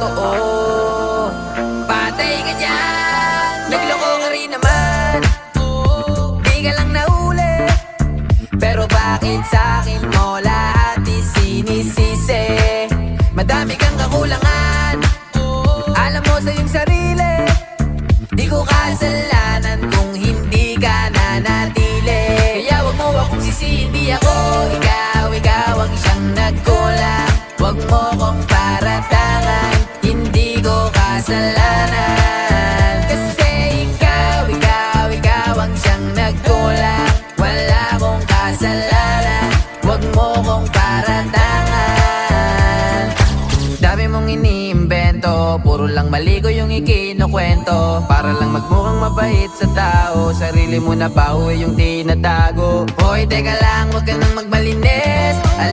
totoo. Patay ka dyan, nagloko ka rin naman. Di ka lang nahuli, pero bakit sa'kin mo lahat isinisisi? Madami kang kakulangan, alam mo sa iyong sarili. Di ko kasalanan kung hindi ka nanatili. Kaya wag mo akong sisihin, di ako ikaw ang siyang nagkulang. Wag mo kong paratangan, hindi ko kasalanan. Kasi ikaw ang siyang nagkulang. Wala akong kasalanan, wag mo kong paratangan. Dami mong iniimbento, puro lang mali ko yung ikinukwento. Para lang magmukhang mabait sa tao, sarili mo na bawi yung tinatago. Hoy, teka lang, wag ka nang magmalinis.